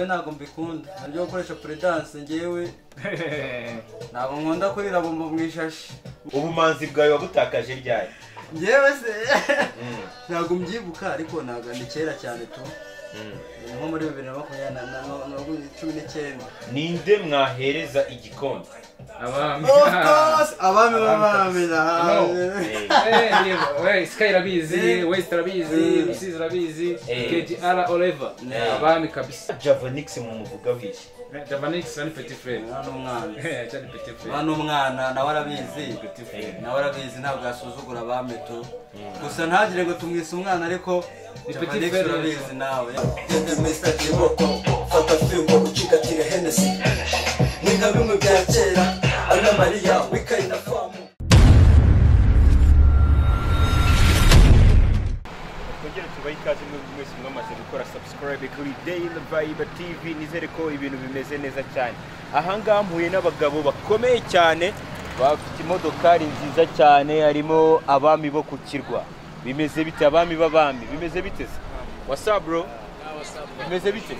ntago mbikunda ngiye gukoresha prudence ngewe ntago nkunda kurira bombo mwishashi ubumanzi bwawe wabutakaje ryari ngewe se ntago mbyibuka ariko ntago ni kera cyane tu nko muri 2019 ninde mwahereza igikombe abami babamira Sky rabizi West rabizi Rusizi rabizi KGR Oliver abami kabisa Javanix mu muvuga wiki Javanix ni petit frère cyane petit frère umwana nawe arabizi nawe arabizi ntabwo yasuzugura abami tu gusa ntagire ngo tumwise umwana ariko Javanix arabizi nawe Gende Mr. Kiboko fata fimbo ucikatire Hennessy ninka bimwe bya kera Ana Maria wikaina form Kongera tubaye ikaze mwese mwamaze gukora subscribe kuri Daily Vibe TV nizere ko ibintu bimeze neza cyane ahangaha mpuye n'abagabo bakomeye cyane bafite imodokari nziza cyane harimo abami bo kukirwa bimeze bite abami babami bimeze bite what's up bro bimeze bite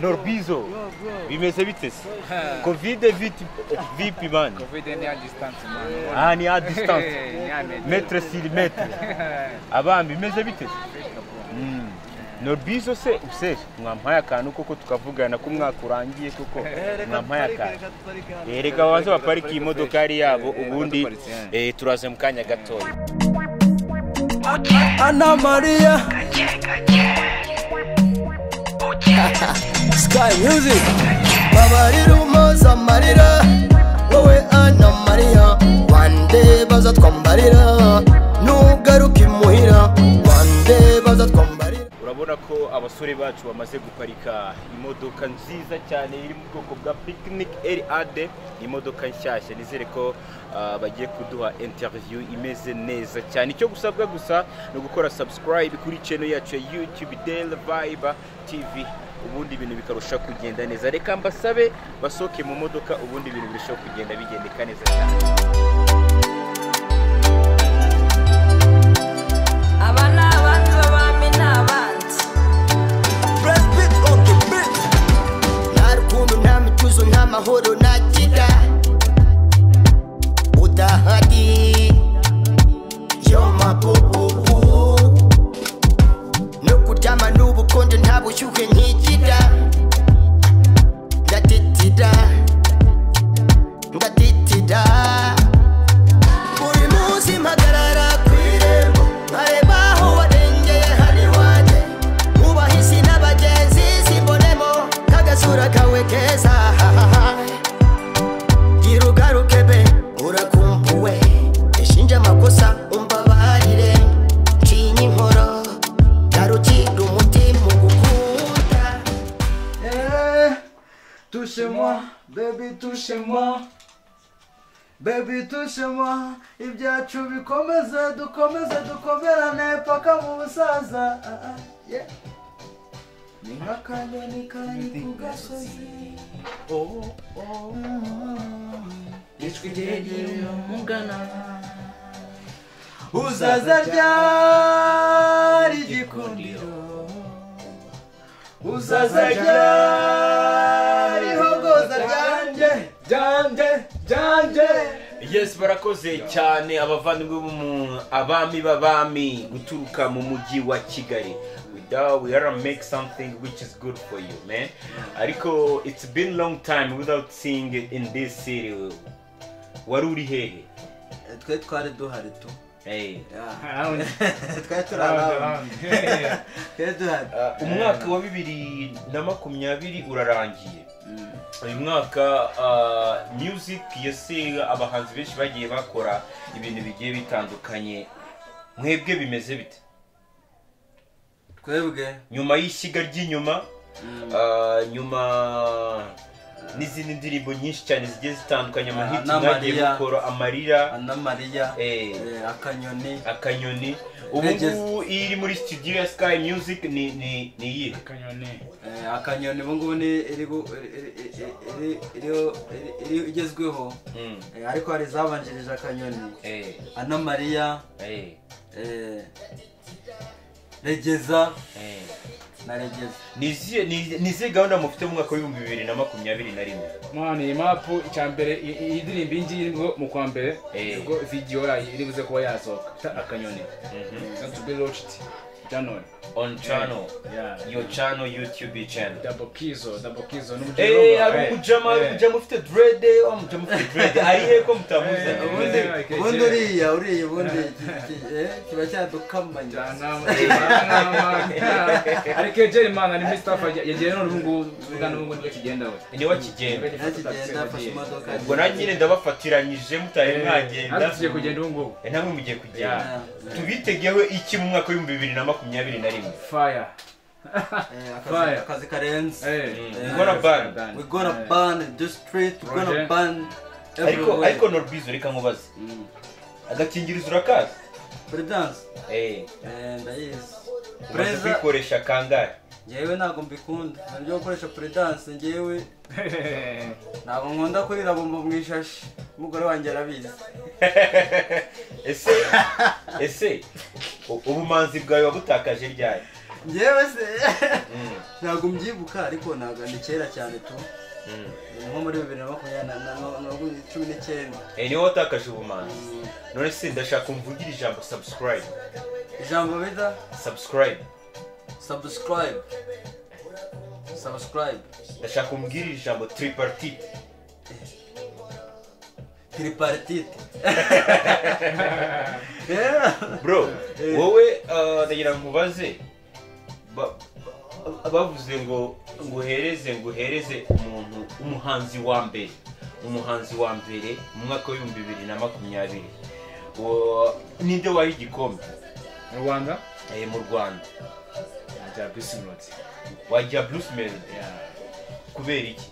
Norbizo bimeze bite covid vip man covid ni a distance man ni a distance metre sur metre abami bimeze bite Norbizo se useshe mwampaye akantu koko tukavugana ko mwaka urangiye koko mwampaye akantu reka babanze baparika imodoka ari yabo ubundi turaze mu kanya gatoya Ana Maria Sky Music Babarira umoza marira wowe Ana Maria one day bazatwambarira nugaruka imuhira one day bazatwambarira urabona ko abasore bacu bamaze guparika imodoka nziza cyane iri mu bwoko bwa Picnic LAD imodoka nshyashya nizere ko bagiye kuduha interview imeze neza cyane icyo gusabwa gusa no gukora subscribe kuri channel yacu ya YouTube Daily Vibe TV ubundi ibintu bikarusha kugenda neza reka mbasabe basoke mu modoka ubundi ibintu birushaho kugenda bigendeka neza cyane abana abantu babami n'abandi Brad Pitt on the beat Narukundo nta mituzo nta mahoro nagira udahari yo mabubu no kuryama n'ubukonje nta bushyuhe nkigira ndatitira buri munsi mpagarara ku irembo nkareba aho warengeye hari wanjye mubahisi n'abagenzi simbonemo kagasura kawe keza gira ugaruke be urakumbuwe eshinje amakosa umbabarire ncinya inkoro garukira umutima ugukunda touchez-moi baby touchez-moi baby touchez-moi ibyacu bikomeze dukomerane paka mu busaza ni nk'akanyoni kari ku gasozi ijwi ryegera umugana uzaza ryari igikundiro uzaza ryari hogoza ryanje yes barakoze cyane abavandimwe mu abami babami guturuka mu mujyi wa Kigali we are make something which is good for you man ariko it's been long time without seeing it in this city waruri hehe twe twari duhari tu umwaka wa 2020 urarangiye uyu mwaka music yase abahanzi benshi bagiye bakora ibintu bigiye bitandukanye mwebwe bimeze bite twebwe nyuma y'ishyiga ry'inyuma nyuma n'izindi ndirimbo nyinshi cyane zigiye zitandukanye mu hit mwagiye gukora amarira Ana Maria akanyoni ubu iri muri studio ya Sky Music ni iyi akanyoni ubu ngubu ni iri igezweho ariko hari zabanjirije akanyoni Ana Maria regeza naregeze nizihe gahunda mufite mu mwaka w'ibihumbi 2021 mwana iyi mapu icyambere iyi ndirimbo iyi ngiyi irimo mu kwa mbere ubwo video yayo iri buze kuba yasohoka akanyoni to be launched January on channel your channel YouTube channel double kizo umujama ufite dread ariye ko mutamuza ubundi uriya ubundi kiba cyadukamanya ariko Jerry man ni Mr. yagiye none ubungu bwo kigenda we ni wakigenda afashe imodoka ubwo nanjye ndabafatiranyije mutari mwagenda tugiye kugenda ubungu namwe mugiye kugenda tubitegeho iki mu mwaka w'ibihumbi 2021 fire akazi karenze we gonna ban the street, we gonna ban ariko Norbizo reka nkubaze agakingirizo urakaza Prudence ndayizi preza kwikoresha kangahe ngewe ntago mbikunda nabyo gukoresha Prudence ngewe ntago nkunda kurira bombo mwishashi umugore wanjye arabizi ese ubumanzi bwawe wabutakaje ryari ngewe se ntago mbyibuka ariko ntago ni kera cyane tu nko muri 2019 niho watakaje ubumanzi none se ndashaka umvugira ijambo subscribe ijambo bita subscribe ndashaka umbwira ijambo tripartite bro wowe ndagira ngo ubaze bavuze ngo nguhereze umuntu umuhanzi wa mbere mu mwaka w'ibihumbi 2020 ninde wahi igikombe mu Rwanda mu Rwanda wajya Bruce Melody kubera iki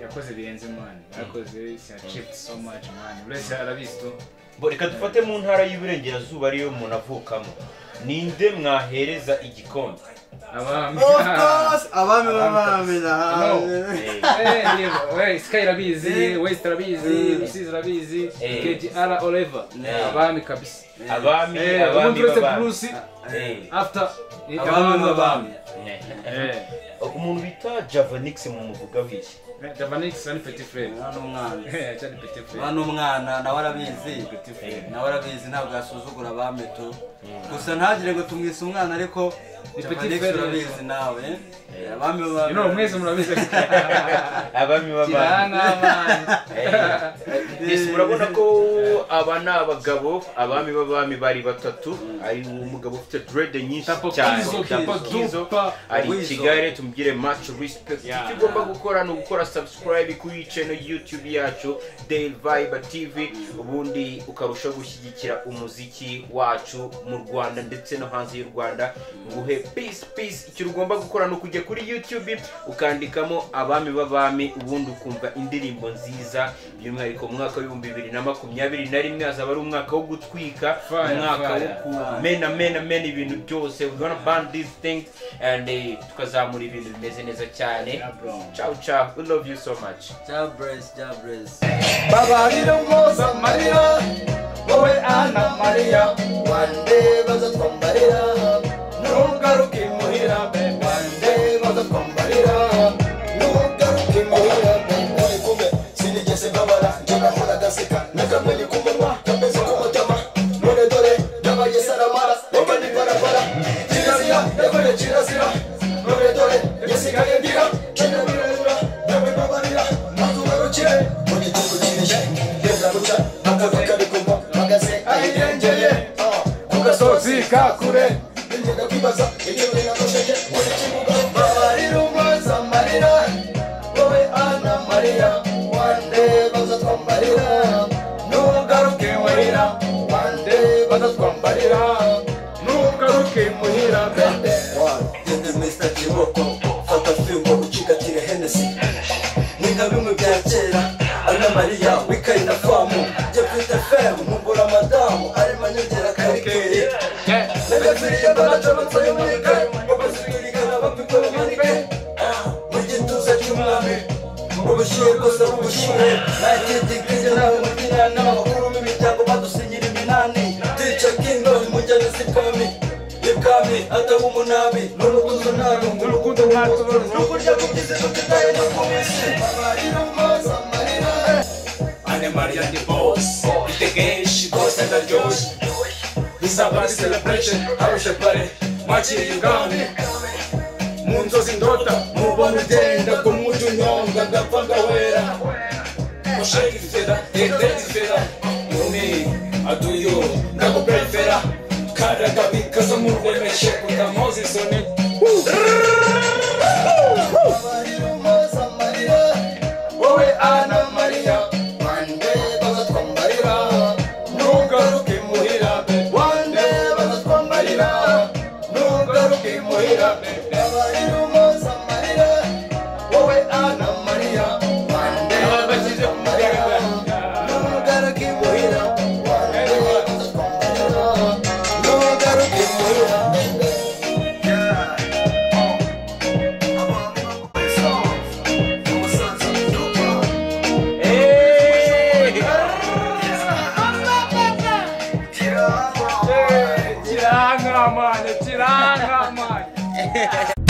yakoze birenze man yakoze achieved so much man uretse arabisto reka dufate mu ntara y'Iburengerazuba ariyo umuntu avukamo ninde mwahereza igikombe abami Sky rabizi West rabizi Rusizi rabizi KGR Oliver abami kabisa abami Bruce after abami umuntu bita Javanix mu muvuga w'iki Javanix ni petit frère umwana nawe arabizi ntabwo yasuzugura abameto gusa ntagire ngo tumwise umwana ariko petit frère urabizi nawe abami mwese murabizi abami yes murabona ko aba ni abagabo abami bari batatu ari umugabo ufite dread nyinshi cyane Kizo ari Kigali tumugire much respect icyo ugomba gukora no gukora subscribe kuri channel YouTube yacu Daily Vibe TV ubundi ukarusha gushyigikira umuziki wacu mu Rwanda ndetse no hanze y'u Rwanda nguhe peace icyo ugomba gukora no kujya kuri YouTube ukandikamo abami ubundi ukumva indirimbo nziza by'umwihariko mu mwaka w'ibihumbi 2021 azaba ari umwaka wo gutwika umwaka wo kumena ibintu byose we gonna ban these things and tukazamura ibintu bimeze neza cyane ciao we love you so much Jabres Baba Moza Maria wowe Ana Maria one day bazatwambarira nugaruke muhira one day bazatwambarira nugaruke muhira kumbe sinigeze mbabara njya nkora gaseka nakamenya kumunwa kameze kumutama none dore yabaye saramara reka ni barabara kirazira none dore yesigaye ndira cyane birura nawe babarira natugarukire muri cyukuriye yenda guca akavuka bikumva magaze ahirengeye kugasozi kakure ngenda kwibaza icyo binakosheke muri kibuga babarira Moza Maria wowe Ana Maria one day bazatwambarira nugaruke muhira one day bazatwambarira nugaruke muhira bende Gende Mr. Kiboko fata fimbo ucigatire Hennessy ninga bimwe bya kera Ana Maria wikaina famu Jepite FM mumbura madamu ari manyongera karikeri Nagafiriye baracometse y'umurika Babasirikana bapikora manike Mugituza cy'umwami Ubushiye bwose bubushiye Nakitikije nawe mugira n'abakuru b'imiryango badusinyira iminani Teacher King mujyana sikomi ibwami ataba umunabi n'urukundo nta rungu urukundo ntatoro n'ukurya kubyize tutitaye no ku misi Ane Maria the boss itegeshi boss ndaryoshe Isabari celebration arushe pare mwakiriye ingane mu nzozi ndota mubona ugenda ko muju nyonga ndapfa ngawera musheki fera fera yumi aduyo ndakuprefera kada kabikaza muremeshe kutamozi sone wowe Ana Maria Tiranga, mano.